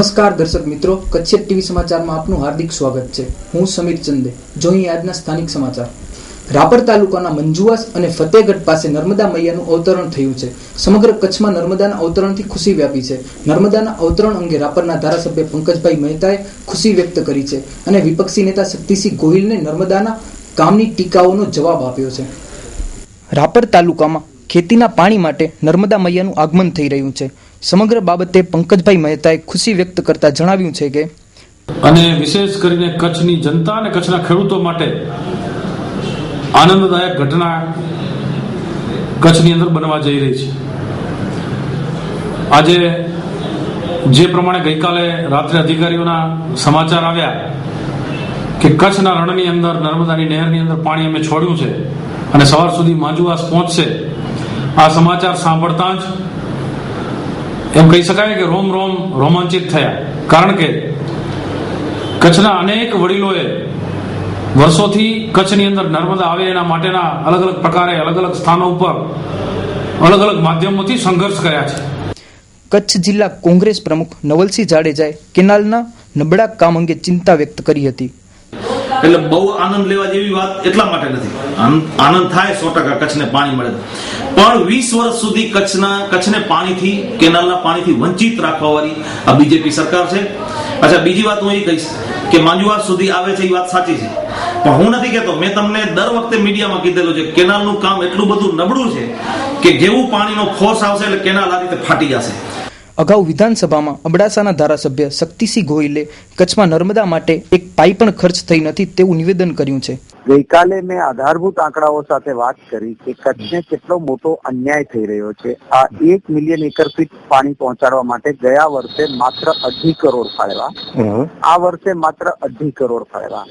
નમસ્કાર દર્શક મિત્રો, કચ્છ ટીવી સમાચારમાં આપનું હાર્દિક સ્વાગત છે. હું સમીર ચંદે. જોઈએ આજના સ્થાનિક સમાચાર. રાપર તાલુકાના મંજુઆસ અને ફતેહગઢ પાસે નર્મદા મૈયાનું અવતરણ થયું છે. સમગ્ર કચ્છમાં નર્મદાના અવતરણથી ખુશી વ્યાપી છે. નર્મદાના અવતરણ અંગે રાપરના ધારાસભ્ય પંકજભાઈ મહેતાએ ખુશી વ્યક્ત કરી છે અને વિપક્ષી નેતા શક્તિસિંહ ગોહિલને નર્મદાના કામની ટીકાઓનો જવાબ આપ્યો છે. રાપર તાલુકામાં ખેતીના પાણી માટે નર્મદા મૈયાનું આગમન થઈ રહ્યું છે. સમગ્ર બાબતે પંકજભાઈ મહેતાએ ખુશી વ્યક્ત કરતા જણાવ્યું છે કે અને વિશેષ કરીને કચ્છની જનતા અને કચ્છના ખેડૂતો માટે આનંદદાયક ઘટના કચ્છની અંદર બનવા જઈ રહી છે. આજે જે પ્રમાણે ગઈકાલે રાત્રે અધિકારીઓના સમાચાર આવ્યા કે કચ્છના રણની અંદર નર્મદાની નહેરની અંદર પાણી અમે છોડ્યું છે અને સવાર સુધી માંજુઆસ પહોંચશે, આ સમાચાર સાંભળતા જ એમ કહી શકાય કે રોમ રોમ રોમાંચિત થયા. કારણ કે કચ્છના અનેક વડીલોએ વર્ષોથી કચ્છની અંદર નર્મદા આવે એના માટેના અલગ અલગ પ્રકારે અલગ અલગ સ્થાનો ઉપર અલગ અલગ માધ્યમોથી સંઘર્ષ કર્યા છે. કચ્છ જિલ્લા કોંગ્રેસ પ્રમુખ નવલસિંહ જાડેજાએ કેનાલના નબળા કામ અંગે ચિંતા વ્યક્ત કરી હતી. એટલે બહુ આનંદ લેવા જેવી વાત એટલા માટે નથી. આનંદ થાય 100% કચ્છને પાણી મળે, પણ 20 વર્ષ સુધી કચ્છને પાણીથી, કેનાલના પાણીથી વંચિત રાખવા વાળી આ બીજેપી સરકાર છે. અચ્છા, બીજી વાત હું એ કહીશ કે માંજુઆસ સુધી આવે છે એ વાત સાચી છે, પણ હું નથી કહેતો, મેં તમને દર વખતે મીડિયામાં કીધેલું છે કેનાલનું કામ એટલું બધું નબળું છે કે જેવું પાણીનો ફોર્સ આવશે એટલે કેનાલ આ રીતે ફાટી જશે. અગાઉ વિધાનસભામાં અબડાસાના ધારાસભ્ય શક્તિસિંહ ગોહિલે કચ્છમાં નર્મદા માટે એક પાઈ પણ ખર્ચ થઈ નથી તેવું નિવેદન કર્યું છે. ગઈકાલે મેં આધારભૂત આંકડાઓ સાથે વાત કરી કે કચ્છને કેટલો મોટો અન્યાય થઈ રહ્યો છે. આ 1 મિલિયન એકર ફીટ પાણી પહોંચાડવા માટે ગયા વર્ષે માત્ર 2.5 કરોડ ફાળવ્યા, આ વર્ષે માત્ર 2.5 કરોડ ફાળવ્યા.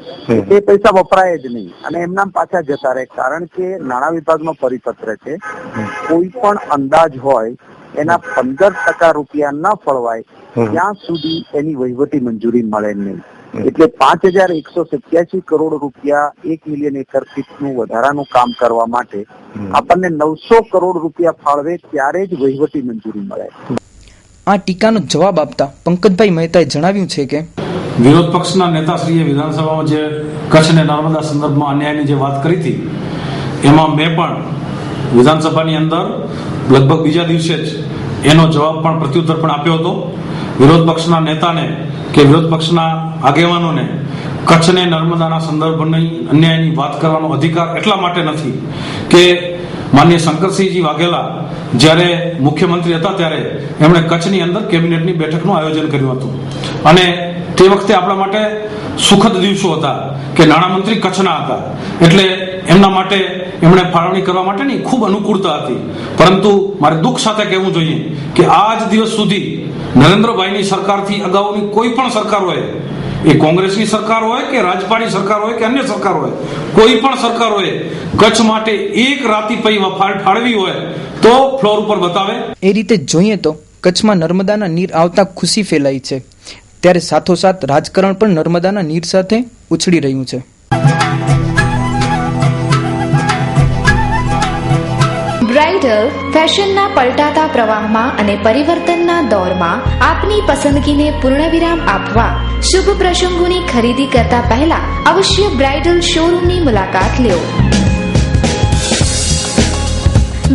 એ પૈસા વપરાય જ નહીં અને એમના પાછા જતા રહે, કારણ કે નાણાં વિભાગનો પરિપત્ર છે કોઈ પણ અંદાજ હોય એના 15% રૂપિયા ન ફળવાય ત્યાં સુધી એની વહીવટી મંજૂરી મળે નહીં. એટલે 5187 કરોડ રૂપિયા 1 મિલિયન એકર ફીટનું વધારાનું કામ કરવા માટે આપણને 900 કરોડ રૂપિયા ફાળવે ત્યારે જ વહીવટી મંજૂરી મળે. આ ટીકાનો જવાબ આપતા પંકજભાઈ મહેતાએ જણાવ્યું છે કે વિરોધ પક્ષના નેતાશ્રીએ વિધાનસભામાં જે કચ્છને નર્મદા સંદર્ભમાં અન્યાયની જે વાત કરી હતી એમાં મેં પણ વિધાનસભાની અંદર લગભગ બીજા દિવસે જ એનો જવાબ પણ પ્રત્યુત્તર પણ આપ્યો હતો. વિરોધ પક્ષના નેતાને કે વિરોધ પક્ષના આગેવાનોને કચ્છને નર્મદાના સંદર્ભની અન્યાયની વાત કરવાનો અધિકાર એટલા માટે નથી કે માનનીય શંકરસિંહજી વાઘેલા જ્યારે મુખ્યમંત્રી હતા ત્યારે એમણે કચ્છની અંદર કેબિનેટની બેઠકનું આયોજન કર્યું હતું અને તે વખતે આપણા માટે સુખદ દિવસો હતા કે નાણામંત્રી કચ્છના હતા, એટલે એમના માટે એમણે ફાળવણી કરવા માટેની ખૂબ અનુકૂળતા હતી. પરંતુ મારે દુઃખ સાથે કહેવું જોઈએ કે આજ દિવસ સુધી નરેન્દ્રભાઈની સરકારથી અગાઉની કોઈ પણ સરકાર હોય, એ કોંગ્રેસની સરકાર હોય કે રાજપાની સરકાર હોય કે અન્ય સરકાર હોય, કોઈ પણ સરકાર હોય કચ્છ માટે એક રાતી પૈ ફાળવી હોય તો ફ્લોર ઉપર બતાવે. એ રીતે જોઈએ તો કચ્છમાં નર્મદાના નીર આવતા ખુશી ફેલાઈ છે, ત્યારે સાથોસાથ રાજકારણ પણ નર્મદાના નીર સાથે ઉછળી રહ્યું છે. બ્રાઇડલ ફેશનના પલટાતા પ્રવાહમાં અને પરિવર્તનના દોરમાં આપની પસંદગીને પૂર્ણવિરામ આપવા શુભ પ્રસંગોની ખરીદી કરતા પહેલા અવશ્ય બ્રાઇડલ શોરૂમની મુલાકાત લો.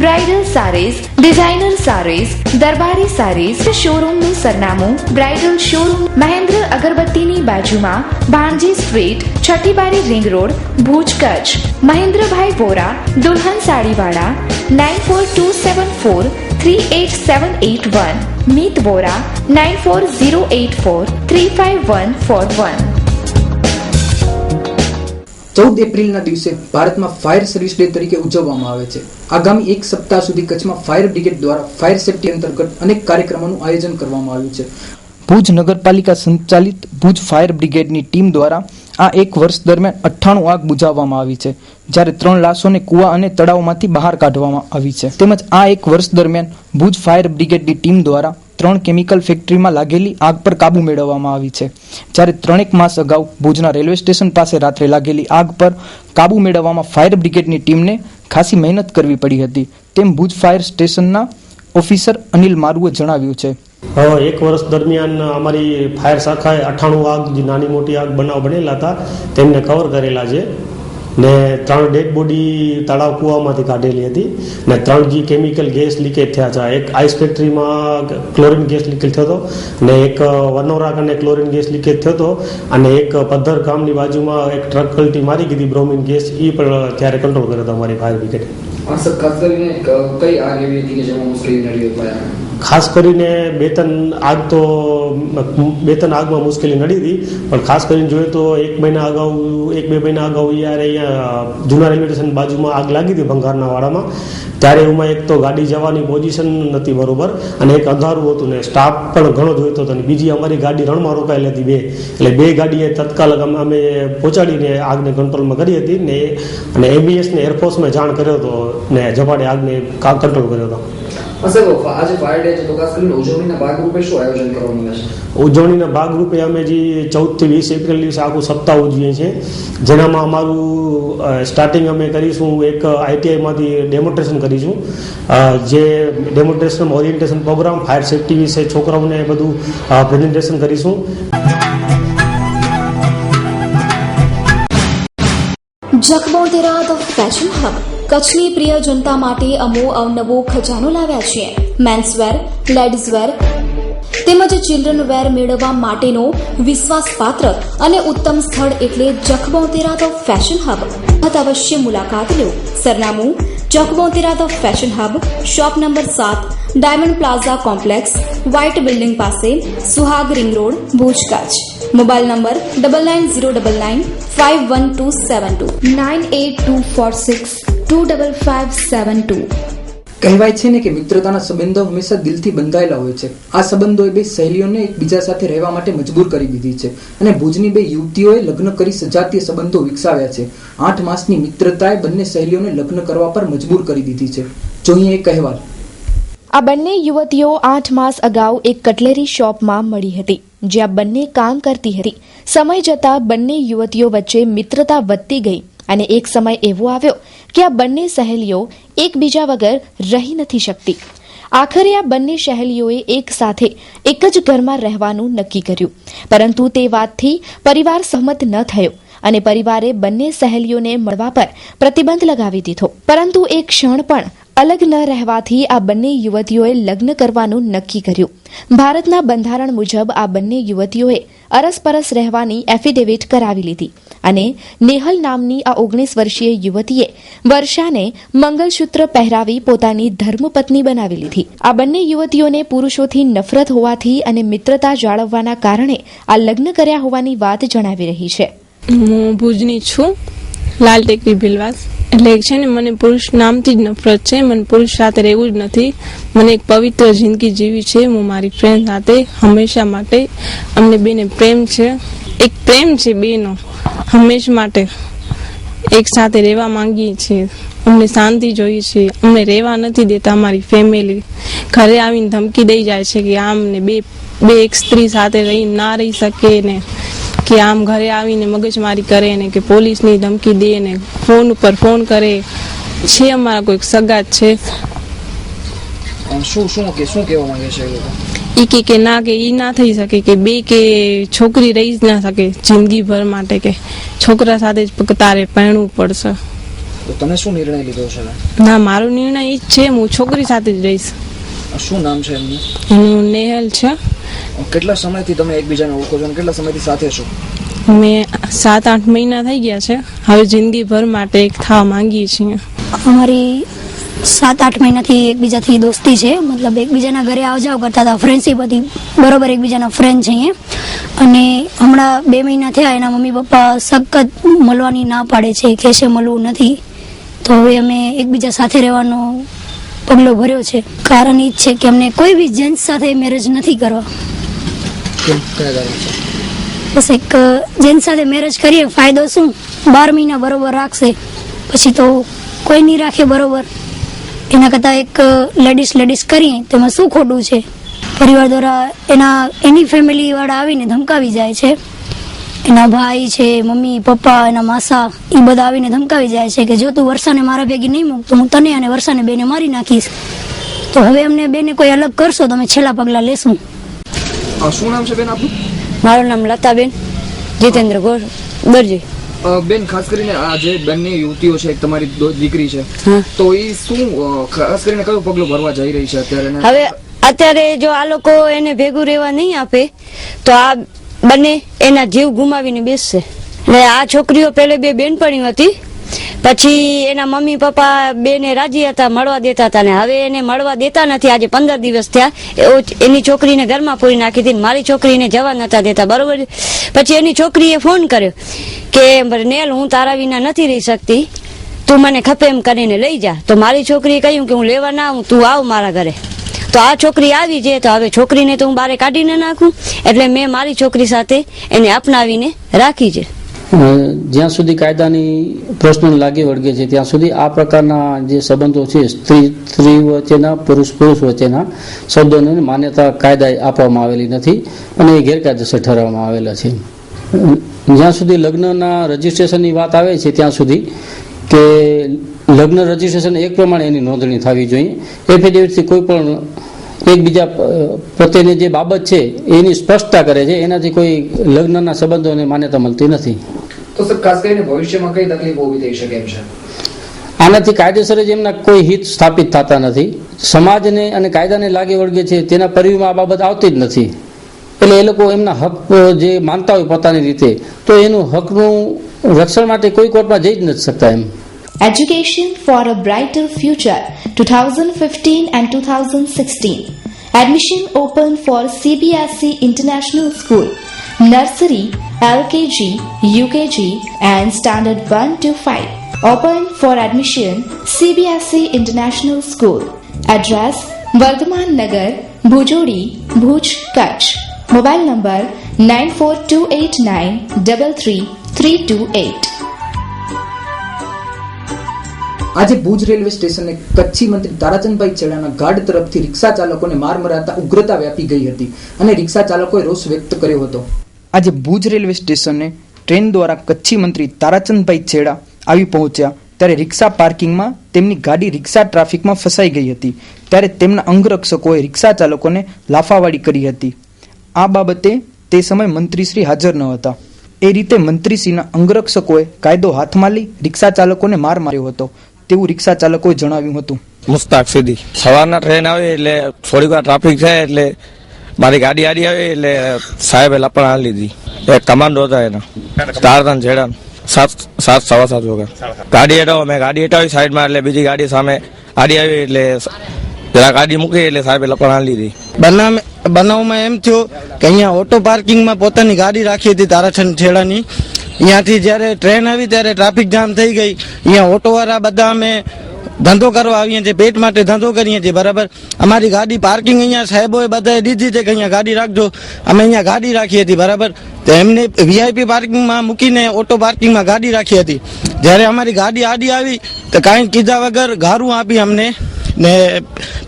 બ્રાઇડલ સારીઝ, ડિઝાઇનર સારીઝ, દરબારી સારીઝ શોરૂમનું સરનામું બ્રાઇડલ શોરૂમ મહેન્દ્ર અગરબત્તીની બાજુમાં, ભાણજી સ્ટ્રીટ, છઠ્ઠી બારી રિંગ રોડ, ભુજ, કચ્છ. મહેન્દ્રભાઈ વોરા, દુલ્હન સાડીવાળા, 9427438781. મીત વોરા, 9408435141. 14 એપ્રિલના દિવસે ભારતમાં ફાયર સર્વિસ ડે તરીકે ઉજવવામાં આવે છે. આગામી એક સપ્તાહ સુધી કચ્છમાં ફાયર બ્રિગેડ દ્વારા ફાયર સેફટી અંતર્ગત અનેક કાર્યક્રમોનું આયોજન કરવામાં આવ્યું છે. ભુજ નગરપાલિકા સંચાલિત ભુજ ફાયર બ્રિગેડની ટીમ દ્વારા આ એક વર્ષ દરમિયાન 98 આગ બુઝાવવામાં આવી છે, જ્યારે 3 લાશોને કુવા અને તળાવમાંથી બહાર કાઢવામાં આવી છે. તેમજ આ એક વર્ષ દરમિયાન ભુજ ફાયર બ્રિગેડની ટીમ દ્વારા 3 કેમિકલ ફેક્ટરીમાં લાગેલી આગ પર કાબુ મેળવવામાં આવી છે, જ્યારે 3 માસ અગાઉ ભુજના રેલવે સ્ટેશન પાસે રાત્રે લાગેલી આગ પર કાબુ મેળવવામાં ફાયર બ્રિગેડની ટીમને ખાસી મહેનત કરવી પડી હતી, તેમ ભુજ ફાયર સ્ટેશનના ઓફિસર અનિલ મારુએ જણાવ્યું છે. એક વર્ષ દરમિયાન અમારી ફાયર શાખાએ 98 આગ, જે નાની મોટી આગ બનાવ બનેલા હતા તેમને કવર કરેલા છે ને 3 ડેડ બોડી તળાવ કૂવામાંથી કાઢેલી હતી ને 3 જે કેમિકલ ગેસ લીકેજ થયા છે. એક આઈસ ફેક્ટરીમાં ક્લોરીન ગેસ લીકેજ થયો હતો ને એક વનોરા અને ક્લોરીન ગેસ લીકેજ થયો હતો અને એક પદ્ધર ગામની બાજુમાં એક ટ્રક કલ્ટી મારી ગઈ બ્રોમિન ગેસ, એ પણ ત્યારે કંટ્રોલ કર્યો હતો અમારી ફાયર બ્રિગેડે. ખાસ કરીને કઈ આગ એવી હતી કે જેમાં મુશ્કેલી નડી હતી? ખાસ કરીને બે ત્રણ આગમાં મુશ્કેલી નડી હતી, પણ ખાસ કરીને જોઈએ તો 1-2 મહિના અગાઉ યાર અહીંયા જૂના રેલવે સ્ટેશન બાજુમાં આગ લાગી હતી ભંગારના વાડામાં. ત્યારે એમાં એક તો ગાડી જવાની પોઝિશન નથી બરોબર અને એક અંધારું હતું ને સ્ટાફ પણ ઘણો જોઈતો હતો ને બીજી અમારી ગાડી રણમાં રોકાયેલી હતી 2, એટલે 2 ગાડીએ તત્કાલ અમે પહોંચાડીને આગને કંટ્રોલમાં કરી હતી ને અને એબીએસ ને એરફોર્સમાં જાણ કર્યો હતો ને ઝપાટે આગને કંટ્રોલ કર્યો હતો. આજે ફાયર ડે છે તો ખાસ કરીને ઉજવણીના ભાગરૂપે શું આયોજન કરવામાં આવે છે? ઉજવણીના ભાગરૂપે અમે જે 14 થી 20 એપ્રિલ દિવસે આખું સપ્તાહ ઉજવીએ છીએ, જેનામાં અમારું સ્ટાર્ટિંગ અમે કરીશું એક આઈટીઆઈમાંથી ડેમોન્સ્ટ્રેશન કરીશું, જે demonstration orientation programme fire safety વિશે છોકરાઓને બધું પ્રેઝન્ટેશન કરીશું. જખબોતેરા ધ ફેશન હબ કચ્છની પ્રિય જનતા માટે અમો અવનવો ખજાનો લાવ્યા છીએ. મેન્સવેર, લેડીઝવેર તેમજ ચિલ્ડ્રન વેર મેળવવા માટેનો વિશ્વાસપાત્ર અને ઉત્તમ સ્થળ એટલે જખબોતેરા ધ ફેશન હબ. અવશ્ય મુલાકાત લો. સરનામું: જખબોતેરા the fashion hub, shop number 7, diamond plaza complex, white building પાસે, Suhag ring road, Bhuj, Kutch. Mobile number 9909951272 9824625572. કહેવાય છે ને કે મિત્રતાના સંબંધો હંમેશા દિલથી બંધાયેલા હોય છે. આ સંબંધોએ 2 સહેલીઓને એકબીજા સાથે રહેવા માટે મજબૂર કરી દીધી છે અને ભુજની 2 યુવતીઓએ લગ્ન કરી સજાતીય સંબંધો વિકસાવ્યા છે. 8 માસની મિત્રતાએ બંને સહેલીઓને લગ્ન કરવા પર મજબૂર કરી દીધી છે. જોઈએ એક અહેવાલ. આ બંને યુવતીઓ 8 માસ અગાઉ એક કટલેરી શોપમાં મળી હતી, જ્યાં બંને કામ કરતી હતી. સમય જતાં બંને યુવતીઓ વચ્ચે મિત્રતા વધતી ગઈ અને એક સમય એવો આવ્યો કે આ બંને સહેલીઓ એકબીજા વગર રહી નથી શકતી. આખરે આ બંને સહેલીઓએ એક સાથે એક જ ઘરમાં રહેવાનું નક્કી કર્યું, પરંતુ તે વાતથી પરિવાર સહમત ન થયો અને પરિવારે બંને સહેલીઓને મળવા પર પ્રતિબંધ લગાવી દીધો. પરંતુ એક ક્ષણ પણ અલગ ન રહેવાથી આ બંને યુવતીઓએ લગ્ન કરવાનું નક્કી કર્યું. ભારતના બંધારણ મુજબ આ બંને યુવતીઓએ અરસપરસ રહેવાની એફિડેવિટ કરાવી લીધી અને નેહલ નામની આ 19 વર્ષીય યુવતીએ વર્ષાને મંગલસૂત્ર પહેરાવી પોતાની ધર્મપત્ની બનાવી લીધી. આ બંને યુવતીઓને પુરુષોથી નફરત હોવાથી અને મિત્રતા જાળવવાના કારણે આ લગ્ન કર્યા હોવાની વાત જણાવી રહી છે. હું ભુજની છું, લાલ ટેકરી ભીલવાસ. એટલે છે ને, મને પુરુષ નામથી જ નફરત છે. મને પુરુષ સાથે રહેવું જ નથી. મને એક પવિત્ર જિંદગી જીવી છે. હું મારી ફ્રેન્ડ સાથે હંમેશા માટે, અમને બેને પ્રેમ છે, એક પ્રેમ છે બેનો, હંમેશા માટે એક સાથે રહેવા માંગીએ છીએ. અમને શાંતિ જોઈએ છે. અમને રહેવા નથી દેતા. અમારી ફેમિલી ઘરે આવીને ધમકી દઈ જાય છે કે આમ ને બે એક સ્ત્રી સાથે રહી ના રહી શકે ને, કે આમ ઘરે આવીને મગજમારી કરે ને, કે પોલીસની ધમકી દે ને, ફોન ઉપર ફોન કરે છે. અમારા કોઈક સગાત છે. શું કહેવા માંગે છે? કે ના, કે ઈ ના થઈ શકે, કે બે કે છોકરી રહી જ ના શકે જિંદગીભર માટે, કે છોકરા સાથે જ તારે પરણવું પડશે. તમે શું નિર્ણય લીધો છે? ના, મારો નિર્ણય ઈ જ છે, હું છોકરી સાથે જ રહીશ. શું નામ છે એમનું? એનું નેહલ છે. કેટલા સમયથી તમે એકબીજાને ઓળખો છો અને કેટલા સમયથી સાથે છો? અમે 7-8 મહિના થઈ ગયા છે. હવે જિંદગીભર માટે એક થવા માંગીએ છીએ. અમારી 7-8 મહિનાથી એકબીજાથી દોસ્તી છે. મતલબ એકબીજાના ઘરે આવ જાવ કરતા હતા, ફ્રેન્ડશીપ હતી, બરોબર એકબીજાના ફ્રેન્ડ છીએ. અને હમણાં 2 મહિના થયા, એના મમ્મી પપ્પા સખત મળવાની ના પાડે છે, કે છે મળવું નથી. તો હવે અમે એકબીજા સાથે રહેવાનો પગલો ભર્યો છે. કારણ એ જ છે કે અમને કોઈ બી જેન્ટ્સ સાથે મેરેજ નથી કરવા. બસ એક જેન્ટ્સ સાથે મેરેજ કરીએ ફાયદો શું? 12 મહિના બરોબર રાખશે, પછી તો કોઈ નહીં રાખે બરોબર. એના કરતાં એક લેડીઝ કરીએ તો એમાં શું ખોટું છે? પરિવાર દ્વારા એની ફેમિલી વાળા આવીને ધમકાવી જાય છે. એના ભાઈ છે, મમ્મી પપ્પા, એના માસા, એ બધા આવીને ધમકાવી જાય છે કે જો તું વર્ષાને મારા ભેગી નહીં મૂક તો હું તને અને વર્ષાને બેને મારી નાખીશ. તો હવે અમને બેને કોઈ અલગ કરશો તો અમે છેલ્લા પગલા લેશું. શું નામ છે બેન આપનું? મારું નામ લતાબેન જીતેન્દ્ર દરજી. બેન, ખાસ કરીને આ જે બંને યુવતીઓ છે, તમારી દીકરી છે, તો એ શું ખાસ કરીને કયું પગલું ભરવા જઈ રહી છે અત્યારે? હવે અત્યારે જો આ લોકો એને ભેગું રહેવા નહીં આપે તો આ બંને એના જીવ ગુમાવીને બેસશે. એટલે આ છોકરીઓ પેલે બે બેનપણીઓ હતી, પછી એના મમ્મી પપ્પા બેને રાજી હતા, મળવા દેતા હતા, ને હવે એને મળવા દેતા નથી. આજે 15 દિવસ થયા. એની છોકરીને ઘરમાં પૂરી નાખી હતી, મારી છોકરીને જવા નતા દેતા, બરોબર. પછી એની છોકરીએ ફોન કર્યો કે નેલ, હું તારા વિના નથી રહી શકતી, તું મને ખપે એમ કરીને લઈ જા. તો મારી છોકરીએ કહ્યું કે હું લેવા ના આવું, તું આવ મારા ઘરે. તો આ છોકરી આવી છે, તો હવે છોકરીને તો હું બારે કાઢીને નાખું, એટલે મેં મારી છોકરી સાથે એને અપનાવીને રાખી છે. જ્યાં સુધી કાયદાની પ્રશ્નો લાગી વળગે છે ત્યાં સુધી આ પ્રકારના જે સંબંધો છે, સ્ત્રી વચ્ચેના, પુરુષ વચ્ચેના શબ્દોને માન્યતા કાયદાએ આપવામાં આવેલી નથી અને એ ગેરકાયદેસર ઠરાવવામાં આવેલા છે. જ્યાં સુધી લગ્નના રજીસ્ટ્રેશનની વાત આવે છે ત્યાં સુધી કે લગ્ન રજીસ્ટ્રેશન એક પ્રમાણે એની નોંધણી થવી જોઈએ. એફિડેવિટથી કોઈ પણ એકબીજા પ્રત્યેની જે બાબત છે એની સ્પષ્ટતા કરે છે, એનાથી કોઈ લગ્નના સંબંધોને માન્યતા મળતી નથી. તો સર, ખાસ કરીને ભવિષ્યમાં કઈ તકલીફ ઊભી થઈ શકે એમ છે? આનાથી કાયદેસર જ એમના કોઈ હિત સ્થાપિત થતા નથી. સમાજને અને કાયદાને લાગે વળગે છે તેના પરિવારમાં આ બાબત આવતી જ નથી. એટલે એ લોકો એમના હક જે માનતા હોય પોતાની રીતે, તો એનું હકનું રક્ષણ માટે કોઈ કોર્ટમાં જઈ જ નથી શકતા એમ. Education for a Brighter Future 2015 and 2016. Admission open for CBSE International School, Nursery, LKG, UKG and Standard 1 to 5. Open for admission CBSE International School. Address Vardhaman Nagar, Bhujodi, Bhuj, Kutch. Mobile number 9428933328. આજે Bhuj railway સ્ટેશને કચ્છી મંત્રી Tarachandbhai છેડાના guard તરફથી રિક્ષા ચાલકોને માર મરાતા ઉગ્રતા વ્યાપી ગઈ હતી અને રિક્ષા ચાલકોએ રોષ વ્યક્ત કર્યો હતો. આજે ભુજ રેલવે સ્ટેશને ટ્રેન દ્વારા કચ્છી મંત્રી તારાચંદભાઈ છેડા આવી પહોંચ્યા ત્યારે રિક્ષા પાર્કિંગમાં તેમની ગાડી રિક્ષા ટ્રાફિકમાં ફસાઈ ગઈ હતી. ત્યારે તેમના અંગરક્ષકોએ રિક્ષા ચાલકોને લાફાવાડી કરી હતી. આ બાબતે તે સમયે મંત્રીશ્રી હાજર ન હતા. એ રીતે મંત્રીશ્રીના અંગરક્ષકોએ કાયદો હાથમાં લઈ રિક્ષા ચાલકોને માર માર્યો હતો તેવું રિક્ષા ચાલકોએ જણાવ્યું હતું. મુસ્તાક સીધી સવારના ટ્રેન આવે એટલે થોડીક વાર ટ્રાફિક થાય એટલે મારી ગાડી આડી આવી એટલે સાહેબે લપણ આ લીધી. એક કમાન્ડો હતા એના તારતન છેડા 7:15 વગર ગાડી હટાવો, મેં ગાડી હટાવી સાઈડમાં એટલે બીજી ગાડી સામે આડી આવી એટલે જરા ગાડી મૂકી એટલે સાહેબે લપણ આ લીધી. બનાવમાં એમ થયો કે અહીંયા ઓટો પાર્કિંગમાં પોતાની ગાડી રાખી હતી તારાચંદ છેડાની. અહીંયાથી જ્યારે ટ્રેન આવી ત્યારે ટ્રાફિક જામ થઈ ગઈ. અહીંયા ઓટોવાળા બધા અમે ધંધો કરવા આવીએ છીએ, પેટ માટે ધંધો કરીએ છીએ, બરાબર. અમારી ગાડી પાર્કિંગ અહીંયા સાહેબોએ બધાએ દીધી છે કે અહીંયા ગાડી રાખજો. અમે અહીંયા ગાડી રાખી હતી, બરાબર. તો એમને VIP પાર્કિંગમાં મૂકીને ઓટો પાર્કિંગમાં ગાડી રાખી હતી. જ્યારે અમારી ગાડી આડી આવી તો કાંઈ કીધા વગર ગારું આપી અમને ને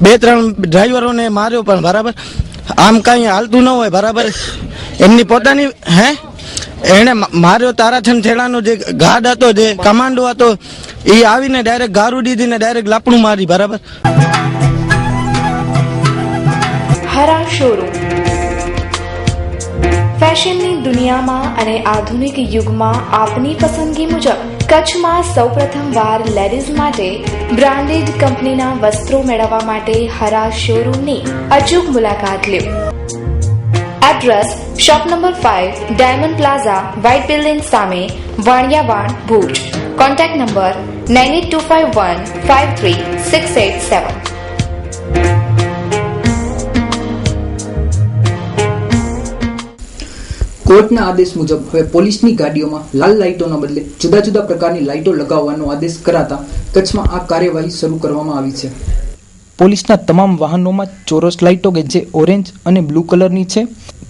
2-3 ડ્રાઈવરોને માર્યો પણ, બરાબર. આમ કાંઈ હાલતું ન હોય, બરાબર. એમની પોતાની એને માર્યો. તારાચંદ છેડાનો જે ગાર્ડ હતો, જે કમાન્ડો હતો, એ આવીને ડાયરેક્ટ ગારું દીધી ને ડાયરેક્ટ લાપણું મારી, બરાબર. હરા શોરૂમ ફેશનની દુનિયામાં અને આધુનિક યુગમાં આપની પસંદગી મુજબ કચ્છમાં સૌપ્રથમવાર લેડીઝ માટે બ્રાન્ડેડ કંપનીના વસ્ત્રો મેળવવા માટે હરા શોરૂમની અચૂક મુલાકાત લો. Address shop number 5, diamond plaza, white building સામે, વાણિયાવાડ, ભુજ. Contact number 9825153687. કોર્ટના આદેશ મુજબ હવે પોલીસની ગાડીઓમાં લાલ લાઇટોના બદલે જુદા જુદા પ્રકારની લાઇટો લગાવવાનો આદેશ કરાતા કચ્છમાં આ કાર્યવાહી શરૂ કરવામાં આવી છે. પોલીસના તમામ વાહનોમાં ચોરસ લાઇટો કે જે ઓરેન્જ અને બ્લુ કલરની છે.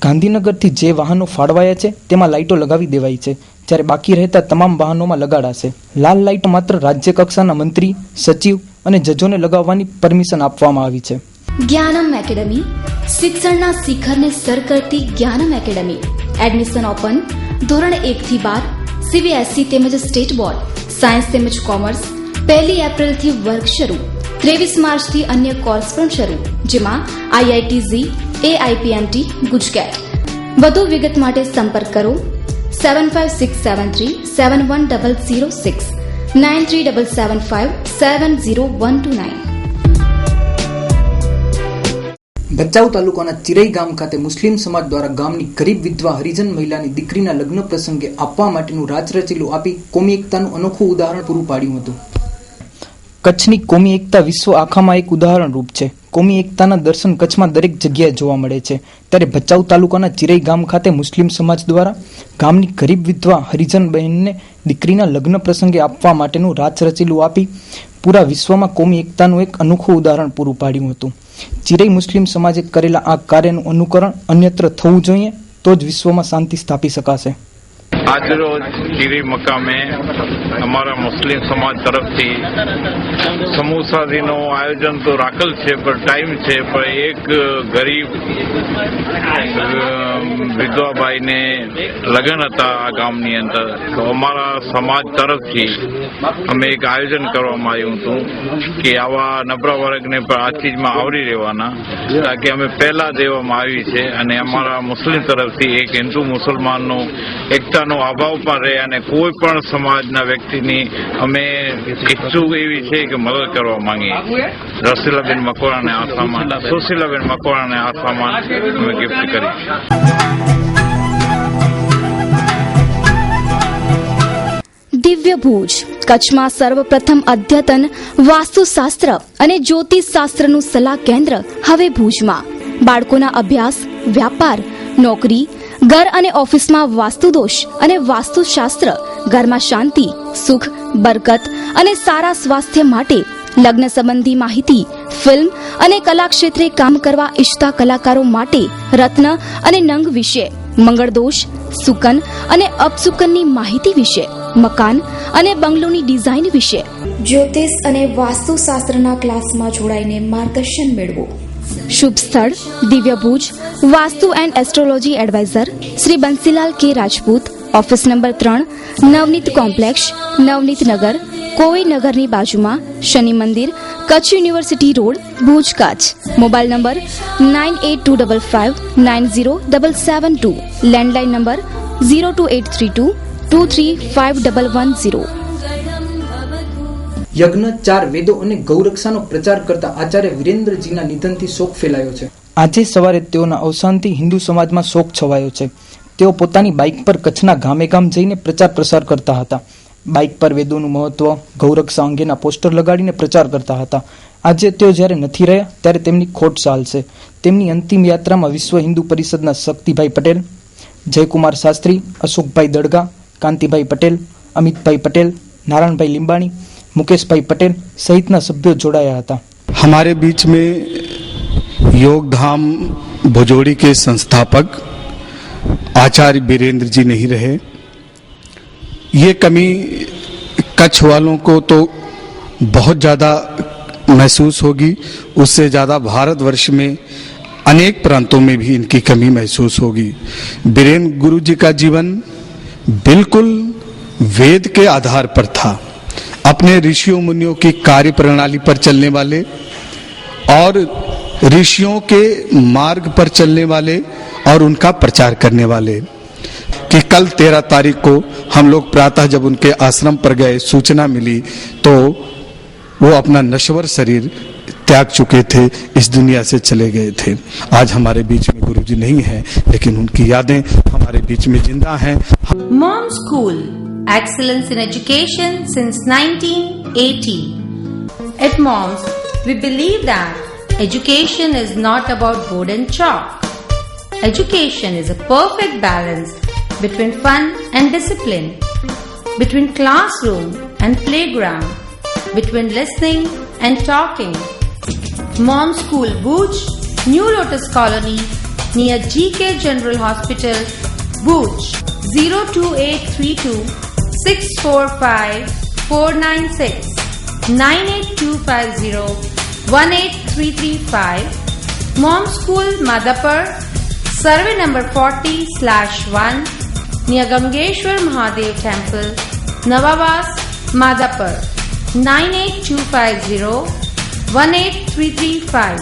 ગાંધીનગરથી જે વાહનો ફાળવાયા છે તેમાં લાઇટો લગાવી દેવાઈ છે, જ્યારે બાકી રહેતા તમામ વાહનોમાં લગાડાશે. લાલ લાઇટો માત્ર રાજ્ય કક્ષાના મંત્રી, સચિવ અને જજોને લગાવવાની પરમિશન આપવામાં આવી છે. જ્ઞાનમ એકેડમી શિક્ષણના શિખરને સર કરતી જ્ઞાનમ એકેડમી. એડમિશન ઓપન ધોરણ 1 થી 12, CBSE તેમજ સ્ટેટ બોર્ડ, સાયન્સ તેમજ કોમર્સ. 1 એપ્રિલથી વર્ગ શરૂ. 23 માર્ચથી અન્ય કોર્સ પણ શરૂ, જેમાં IIT-Z, AIPMT ગુજકેટ. વધુ વિગત માટે સંપર્ક કરો 7567371006 9377570129. ભચાઉ તાલુકાના ચિરઈ ગામ ખાતે મુસ્લિમ સમાજ દ્વારા ગામની ગરીબ વિધવા હરિજન મહિલાની દીકરીના લગ્ન પ્રસંગે આપવા માટેનું રાચરચીલું આપી કોમી એકતાનું અનોખું ઉદાહરણ પૂરું પાડ્યું હતું. કચ્છની કોમી એકતા વિશ્વ આખામાં એક ઉદાહરણ રૂપ છે. કોમી એકતાના દર્શન કચ્છમાં દરેક જગ્યાએ જોવા મળે છે. ત્યારે ભચાઉ તાલુકાના ચિરઈ ગામ ખાતે મુસ્લિમ સમાજ દ્વારા ગામની ગરીબ વિધવા હરિજન બહેનને દીકરીના લગ્ન પ્રસંગે આપવા માટેનું રાચરચીલું આપી પૂરા વિશ્વમાં કોમી એકતાનું એક અનોખું ઉદાહરણ પૂરું પાડ્યું હતું. ચિરઈ મુસ્લિમ સમાજે કરેલા આ કાર્યનું અનુકરણ અન્યત્ર થવું જોઈએ તો જ વિશ્વમાં શાંતિ સ્થાપી શકાશે. આજરોજ ચિરઈ મકામે અમારા મુસ્લિમ સમાજ તરફથી સમૂહ શાદીનું આયોજન તો રાખેલ છે, પણ ટાઈમ છે, પણ એક ગરીબ વિધવાભાઈને લગ્ન હતા આ ગામની અંદર, તો અમારા સમાજ તરફથી અમે એક આયોજન કરવામાં આવ્યું હતું કે આવા નબળા વર્ગને પણ આ ચીજમાં આવરી રહેવાના, તાકે અમે પહેલા દેવામાં આવી છે. અને અમારા મુસ્લિમ તરફથી એક હિન્દુ મુસલમાનનો એકતાનો અભાવ પણ રહે અને કોઈ પણ સમાજના વ્યક્તિની અમે ઈચ્છુક એવી છે કે મદદ કરવા માંગીએ. રસીલાબેન મકવાણાને આ સામાન, સુશીલાબેન મકવાણાને આ સામાન અમે ગિફ્ટ કરી. દિવ્ય ભુજ કચ્છમાં સર્વપ્રથમ અદ્યતન વાસ્તુશાસ્ત્ર અને જ્યોતિષશાસ્ત્રનું સલાહ કેન્દ્ર હવે ભુજમાં. બાળકોના અભ્યાસ, વ્યાપાર, નોકરી, ઘર અને ઓફિસમાં વાસ્તુદોષ અને વાસ્તુશાસ્ત્ર, ઘરમાં શાંતિ, સુખ, બરકત અને સારા સ્વાસ્થ્ય માટે, લગ્ન સંબંધી માહિતી, ફિલ્મ અને કલા ક્ષેત્રે કામ કરવા ઈચ્છતા કલાકારો માટે રત્ન અને નંગ વિશે, મંગળદોષ, સુકન અને અપસુકનની માહિતી વિશે, મકાન અને બંગલોની ડિઝાઇન વિશે, જ્યોતિષ અને વાસ્તુશાસ્ત્રના ક્લાસમાં જોડાઈને માર્ગદર્શન મેળવો. શુભ સ્થળ દિવ્ય Bhuj. Vastu and astrology adviser Shri Bansilal K Rajput. Office number 3, Navneet complex, Navneet Nagar, કોઈ નગરની બાજુમાં, Shani Mandir, Kutch university road, Bhuj, Kutch. Mobile number 9825590772. Landline number 02832235110. યજ્ઞ, 4 વેદો અને ગૌરક્ષાનો પ્રચાર કરતા આચાર્ય વિરેન્દ્રજીના નિધનથી શોક ફેલાયો છે. આજે સવારે તેઓના અવસાનથી હિન્દુ સમાજમાં શોક છવાયો છે. તેઓ પોતાની બાઇક પર કચ્છના ગામે ગામ જઈને પ્રચાર પ્રસાર કરતા હતા. બાઇક પર વેદોનું મહત્વ, ગૌરક્ષા અંગેના પોસ્ટર લગાડીને પ્રચાર કરતા હતા. આજે તેઓ જ્યારે નથી રહ્યા ત્યારે તેમની ખોટ ચાલશે. તેમની અંતિમ યાત્રામાં વિશ્વ હિન્દુ પરિષદના શક્તિભાઈ પટેલ, જયકુમાર શાસ્ત્રી, અશોકભાઈ દડગા, કાંતિભાઈ પટેલ, અમિતભાઈ પટેલ, નારાયણભાઈ लिंबाणी, मुकेश भाई पटेल सहितना सभ्यों जोड़ाया था. हमारे बीच में योग धाम भुजोड़ी के संस्थापक आचार्य वीरेंद्र जी नहीं रहे. ये कमी कच्छ वालों को तो बहुत ज़्यादा महसूस होगी, उससे ज़्यादा भारतवर्ष में अनेक प्रांतों में भी इनकी कमी महसूस होगी. वीरेंद्र गुरु जी का जीवन बिल्कुल वेद के आधार पर था. अपने ऋषियों मुनियों की कार्य प्रणाली पर चलने वाले और ऋषियों के मार्ग पर चलने वाले और उनका प्रचार करने वाले. कि कल 13 तारीख को हम लोग प्रातः जब उनके आश्रम पर गए, सूचना मिली तो वो अपना नश्वर शरीर त्याग चुके थे, इस दुनिया से चले गए थे. आज हमारे बीच में गुरुजी नहीं है, लेकिन उनकी यादें हमारे बीच में जिंदा हैं. Mom school, excellence in education since 1980. At Moms, we believe that education is not about board and chalk. Education is a perfect balance between fun and discipline, between classroom and playground, between listening and talking. Mom School Bhuj, New Lotus Colony, near GK General Hospital, Bhuj. 02832 645 496 98250 18335. Mom School Madhapur, survey number 40/1 near Gamgeshwar Mahadev Temple, Navabas, Madhapur 98250 18335.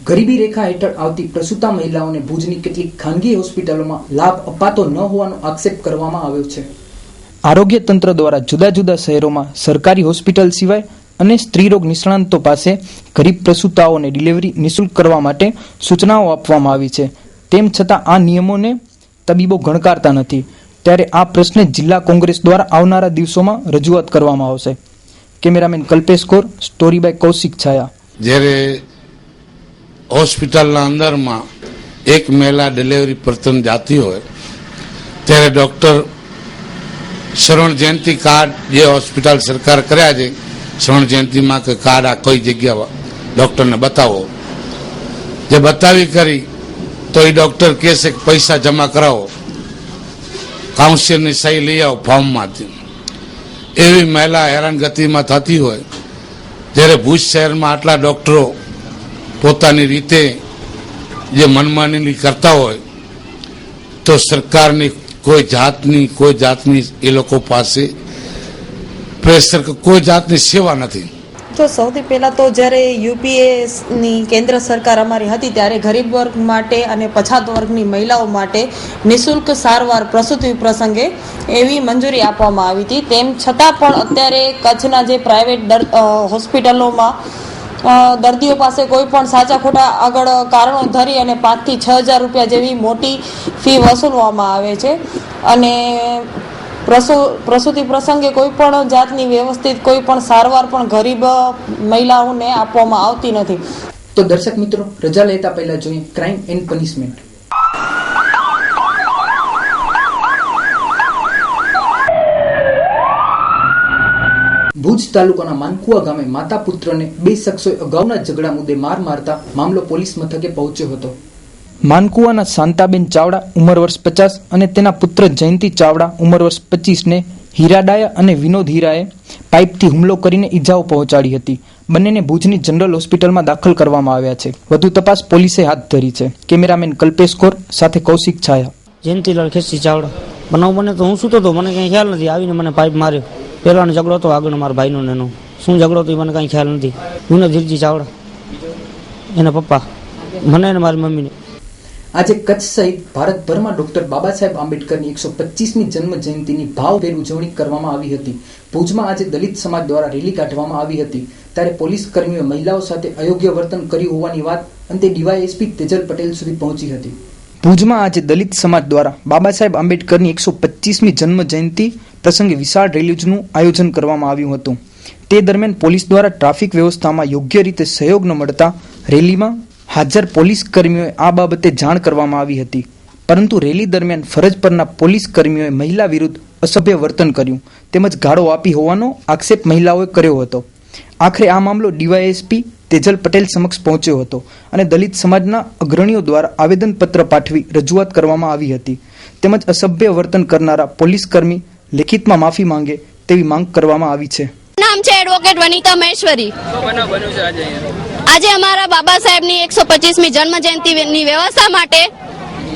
ગરીબી રેખા હેઠળ આવતી પ્રસૂતા મહિલાઓને ભુજની કેટલીક ખાનગી હોસ્પિટલોમાં લાભ અપાતો ન હોવાનો આક્ષેપ કરવામાં આવ્યો છે. આરોગ્ય તંત્ર દ્વારા જુદા જુદા શહેરોમાં સરકારી હોસ્પિટલ સિવાય અને સ્ત્રીરોગ નિષ્ણાંતો પાસે ગરીબ પ્રસૂતાઓને ડિલિવરી નિઃશુલ્ક કરવા માટે સૂચનાઓ આપવામાં આવી છે. તેમ છતાં આ નિયમોને તબીબો ગણકારતા નથી. ત્યારે આ પ્રશ્ને જિલ્લા કોંગ્રેસ દ્વારા આવનારા દિવસોમાં રજૂઆત કરવામાં આવશે. Cameraman Kalpesh Kaur, story by Kaushik Chhaya. જ્યારે હોસ્પિટલના અંદરમાં એક મહિલા ડિલિવરી પર્સન જાતી હોય ત્યારે ડૉક્ટર શ્રવણ જયંતિ કાર્ડ જે હોસ્પિટલ સરકાર કર્યા છે, શ્રવણ જયંતિમાં કે કાર્ડ આ કઈ જગ્યા ડૉક્ટરને બતાવો, જે બતાવી કરી તો એ ડૉક્ટર કહેશે કે પૈસા જમા કરાવો, કાઉન્સિલરની સહી લઈ આવો ફોર્મમાંથી. એવી મહિલા હેરાનગતિમાં થતી હોય જ્યારે ભુજ શહેરમાં આટલા ડૉક્ટરો પોતાની રીતે જે મનમાની કરતા હોય તો સરકારની કોઈ જાતની એ લોકો પાસે પ્રેશર કે કોઈ જાતની સેવા નથી. તો સૌથી પહેલા તો જ્યારે યુપીએની કેન્દ્ર સરકાર અમારી હતી ત્યારે ગરીબ વર્ગ માટે અને પછાત વર્ગની મહિલાઓ માટે નિઃશુલ્ક સારવાર પ્રસૂતિ પ્રસંગે એવી મંજૂરી આપવામાં આવી હતી. તેમ છતાં પણ અત્યારે કચ્છના જે પ્રાઇવેટ હોસ્પિટલોમાં દર્દીઓ પાસે કોઈ પણ સાચા ખોટા આગળ કારણો ધરી અને 5 થી 6 હજાર રૂપિયા જેવી મોટી ફી વસૂલવામાં આવે છે અને પ્રસૂતિ પ્રસંગે કોઈ પણ જાતની વ્યવસ્થિત કોઈ પણ સારવાર પણ ગરીબ મહિલાઓને આપવામાં આવતી નથી. તો દર્શક મિત્રો, રજા લેતા પહેલા જોઈએ ક્રાઇમ એન્ડ પનિશમેન્ટ. ભુજ તાલુકાના માનકુવા ગામે માતા પુત્રને 2 શખ્સોએ અગાઉના ઝઘડા મુદ્દે માર મારતા મામલો પોલીસ મથકે પહોંચ્યો હતો. માનકુવાના શાંતાબેન ચાવડા ઉંમર વર્ષ 50 અને તેના પુત્ર જયંતિ ચાવડા ઉંમર વર્ષ 25 ને હીરાડાયા અને વિનોદ હીરાએ પાઇપથી હુમલો કરીને ઈજાઓ પહોંચાડી હતી. બંનેને ભુજની જનરલ હોસ્પિટલમાં દાખલ કરવામાં આવ્યા છે. વધુ તપાસ પોલીસે હાથ ધરી છે. કેમેરામેન કલ્પેશ કૌર સાથે કૌશિક છાયા. જયંતિલાલ ખેસી ચાવડા. બનાવ બને તો હું સૂતો હતો, મને કંઈ ખ્યાલ નથી. આવીને મને પાઇપ માર્યો. પહેલાનો ઝઘડો હતો આગળ મારા ભાઈનો એનો. શું ઝઘડો હતો મને કાંઈ ખ્યાલ નથી. વિનોદ હીરજી ચાવડા એના પપ્પા, મને અને મારી મમ્મીને. આજે કચ્છ સહિત ભારતભરમાં ડોક્ટર બાબા સાહેબ આંબેડકરની 125મી જન્મ જયંતિની ભાવભેર ઉજવણી કરવામાં આવી હતી. ભુજમાં આજે દલિત સમાજ દ્વારા રેલી કાઢવામાં આવી હતી. ત્યારે પોલીસ કર્મીઓ મહિલાઓ સાથે અયોગ્ય વર્તન કર્યું હોવાની વાત અંતે ડીવાયએસપી તેજલ પટેલ સુધી પહોંચી હતી. ભુજમાં આજે દલિત સમાજ દ્વારા બાબા સાહેબ આંબેડકરની 125મી જન્મ જયંતિ પ્રસંગે વિશાળ રેલીનું આયોજન કરવામાં આવ્યું હતું. તે દરમિયાન પોલીસ દ્વારા ટ્રાફિક વ્યવસ્થામાં યોગ્ય રીતે સહયોગ ન મળતા રેલીમાં હાજર પોલીસ કર્મીઓએ આ બાબતે જાણ કરવામાં આવી હતી. પરંતુ રેલી દરમિયાન ફરજ પરના પોલીસ કર્મીઓએ મહિલા વિરુદ્ધ અસભ્ય વર્તન કર્યું તેમજ ગાળો આપી હોવાનો આક્ષેપ મહિલાઓએ કર્યો હતો. આખરે આ મામલો ડીવાયએસપી તેજલ પટેલ સમક્ષ પહોંચ્યો હતો અને દલિત સમાજના અગ્રણીઓ દ્વારા આવેદનપત્ર પાઠવી રજૂઆત કરવામાં આવી હતી. તેમજ અસભ્ય વર્તન કરનારા પોલીસ કર્મી લેખિતમાં માફી માંગે તેવી માંગ કરવામાં આવી છે. નામ છે એડવોકેટ વનિતા મહેશ્વરી. આજે અમારા બાબા સાહેબની 125મી જન્મ જયંતિની વ્યવસ્થા માટે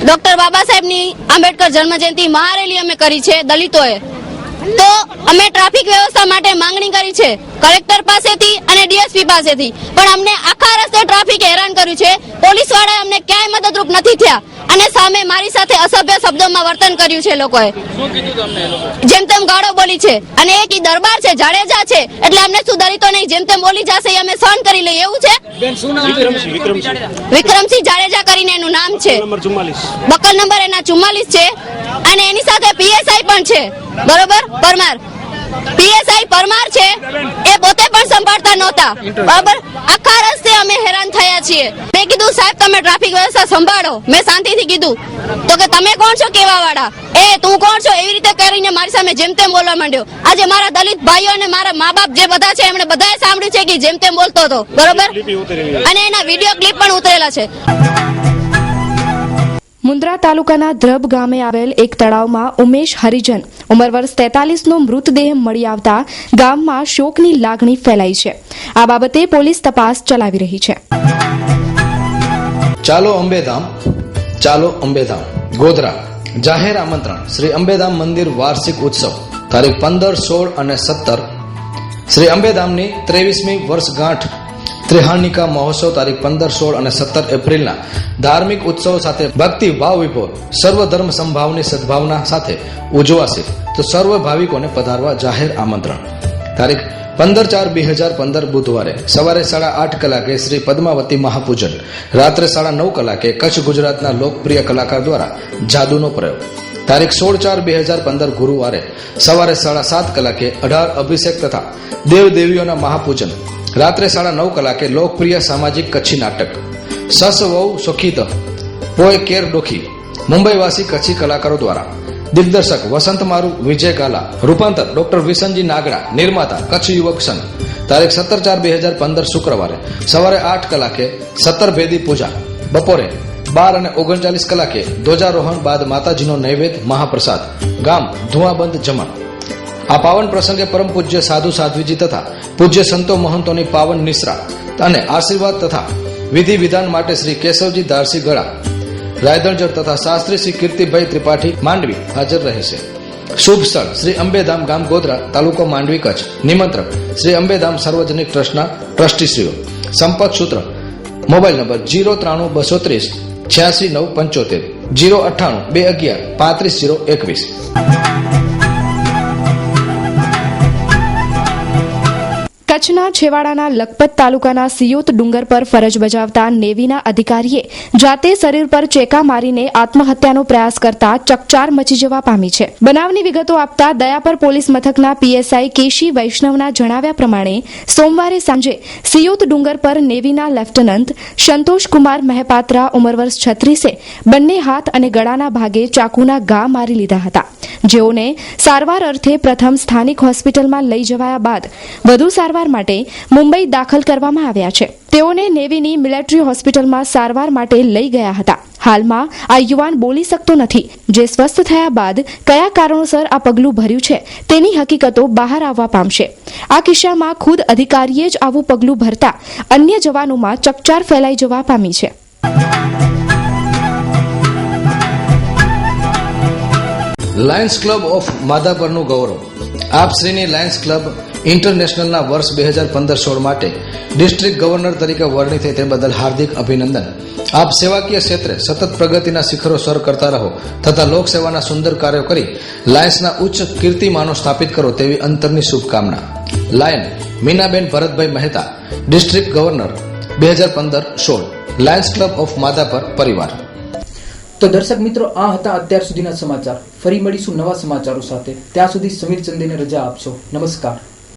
ડોક્ટર બાબા સાહેબની આંબેડકર જન્મ જયંતિ મહારેલી અમે કરી છે દલિતોએ. તો અમે ટ્રાફિક વ્યવસ્થા માટે માંગણી કરી છે કલેક્ટર પાસેથી અને ડીએસપી પાસેથી, પણ અમને આખા રસ્તે ટ્રાફિક હેરાન કર્યું છે. પોલીસ વાળાએ અમને ક્યાંય મદદરૂપ નથી થયા અને સામે મારી સાથે અસભ્ય શબ્દોમાં વર્તન કર્યું છે. લોકોએ જેમ તેમ ગાળો બોલી છે અને એક ઈ દરબાર છે, જાડેજા છે, એટલે અમને શું દલિતો નહીં જેમ તેમ બોલી જશે એ અમે સહન કરી લઈએ એવું છે. વિક્રમસિંહ જાડેજા કરીને એનું નામ છે. બકલ નંબર એના 44 છે અને એની સાથે પીએસઆઈ પણ છે. બરોબર, પરમાર પીએસઆઈ પરમાર છે, એ પોતે પણ સંભાળતા નહોતા. બરાબર, આખા રસ્તે અમે હેરાન થયા છીએ. મેં કીધું સાહેબ તમે ટ્રાફિક વ્યવસ્થા સંભાળો. મેં શાંતિથી કીધું તો કે તમે કોણ છો કેવા વાળા, એ તું કોણ છો, એવી રીતે કરીને મારી સામે જેમ તેમ બોલવા માંડ્યો. આજે મારા દલિત ભાઈઓ અને મારા મા બાપ જે બધા છે એમણે બધાએ સાંભળ્યું છે કે જેમ તેમ બોલતો હતો. બરોબર, અને એના વિડીયો ક્લિપ પણ ઉતરેલા છે. મુન્દ્રા તાલુકાના દ્રબ ગામે આવેલ એક તળાવમાં ઉમેશ હરિજન ઉંમર વર્ષ 43નો મૃતદેહ મળી આવતા ગામમાં શોકની લાગણી ફેલાઈ છે. આ બાબતે પોલીસ તપાસ ચલાવી રહી છે. ચાલો અંબેધામ, ચાલો અંબેધામ ગોધરા જાહેર આમંત્રણ શ્રી અંબેધામ મંદિર વાર્ષિક ઉત્સવ તારીખ 15, 16 અને 17. શ્રી અંબેધામની 23મી વર્ષગાંઠ સ્ત્રીહાનિકા મહોત્સવ તારીખ 15, 16 અને 17 એપ્રિલના ધાર્મિક ઉત્સવો સાથે ભક્તિ ભાવ વિભોર સર્વધર્મ સંભાવની સદભાવના સાથે ઉજવાશે, તો સર્વ ભાવિકોને પધારવા જાહેર આમંત્રણ. તારીખ 15/4/2015 બુધવારે સવારે 8:30 કલાકે શ્રી પદ્માવતી મહાપૂજન, રાત્રે 9:30 કલાકે કચ્છ ગુજરાતના લોકપ્રિય કલાકાર દ્વારા જાદુનો પ્રયોગ. તારીખ 16/4/2015 ગુરુવારે સવારે 7:30 કલાકે 18 અભિષેક તથા દેવદેવીઓના મહાપૂજન, રાત્રે 9:30 કલાકે લોકપ્રિય સામાજિક કચ્છી નાટક સસ વહુ સુખીત પોય કેર ડોખી મુંબઈવાસી કચ્છી કલાકારો દ્વારા. દિગ્દર્શક વસંત મારુ, વિજય ગાલા. રૂપાંતર ડોક્ટર વિસનજી નાગડા. નિર્માતા કચ્છ યુવક સંઘ. તારીખ 17/4/2015 શુક્રવારે સવારે 8 કલાકે 17 ભેદી પૂજા, બપોરે 12:39 કલાકે ધ્વજારોહણ બાદ માતાજીનો નૈવેદ્ય મહાપ્રસાદ, ગામ ધુઆબંધ જમણ. આ પાવન પ્રસંગે પરમ પૂજ્ય સાધુ સાધ્વીજી તથા પૂજ્ય સંતો મહંતોની પાવન નિશ્રા અને આશીર્વાદ તથા વિધિ વિધાન માટે શ્રી કેશવજી ધારસી ગળા રાયદળજર તથા શાસ્ત્રી શ્રી કીર્તિભાઈ ત્રિપાઠી માંડવી હાજર રહેશે. શુભ સ્થળ શ્રી અંબેધામ ગામ ગોધરા, તાલુકો માંડવી, કચ્છ. નિમંત્રક શ્રી અંબેધામ સાર્વજનિક ટ્રસ્ટના ટ્રસ્ટીશ્રીઓ. સંપર્ક સૂત્ર મોબાઈલ નંબર 093-230-86975, 098-211-35-021. કચ્છના છેવાડાના લખપત તાલુકાના સિયોત ડુંગર પર ફરજ બજાવતા નેવીના અધિકારીએ જાતે શરીર પર ચેકા મારીને આત્મહત્યાનો પ્રયાસ કરતા ચકચાર મચી જવા પામી છે. બનાવની વિગતો આપતા દયાપર પોલીસ મથકના પીએસઆઈ કેશી વૈષ્ણવના જણાવ્યા પ્રમાણે સોમવારે સાંજે સિયોત ડુંગર પર નેવીના લેફ્ટનન્ટ સંતોષકુમાર મહેપાત્રા ઉંમર વર્ષ 36 બંને હાથ અને ગળાના ભાગે ચાકુના ઘા મારી લીધા હતા, જેઓને સારવાર અર્થે પ્રથમ સ્થાનિક હોસ્પિટલમાં લઈ જવાયા બાદ વધુ સારવાર માટે મુંબઈ દાખલ કરવામાં આવ્યા છે. તેઓને નેવીની મિલિટરી હોસ્પિટલમાં સારવાર માટે લઈ ગયા હતા. હાલમાં આ યુવાન બોલી શકતો નથી, જે સ્વસ્થ થયા બાદ કયા કારણોસર આ પગલું ભર્યું છે તેની હકીકતો બહાર આવવા પામશે. આ કિસ્સામાં ખુદ અધિકારીએ જ આવું પગલું ભરતા અન્ય જવાનોમાં ચકચાર ફેલાઈ જવા પામી છે. લાયન્સ ક્લબ ઓફ માધાપરનું ગૌરવ. આપ શ્રીની લાયન્સ ક્લબ ઇન્ટરનેશનલના વર્ષ 2015-16 માટે ડિસ્ટ્રિક્ટ ગવર્નર તરીકે વરણી થઈ તે બદલ હાર્દિક અભિનંદન. આપ સેવાકીય ક્ષેત્રે સતત પ્રગતિના શિખરો સર કરતા રહો તથા લોકસેવાના સુંદર કાર્યો કરી લાયન્સના ઉચ્ચ કીર્તિમાનો સ્થાપિત કરો તેવી અંતરની શુભકામના. Lion Minaben Bharatbhai Mehta, district governor 2015-16, lions club of Madhapar પરિવાર. તો દર્શક મિત્રો, આ હતા અત્યાર સુધીના સમાચાર. ફરી મળીશું નવા સમાચારો સાથે. ત્યાં સુધી સમીર ચંદેને રજા આપશો. નમસ્કાર.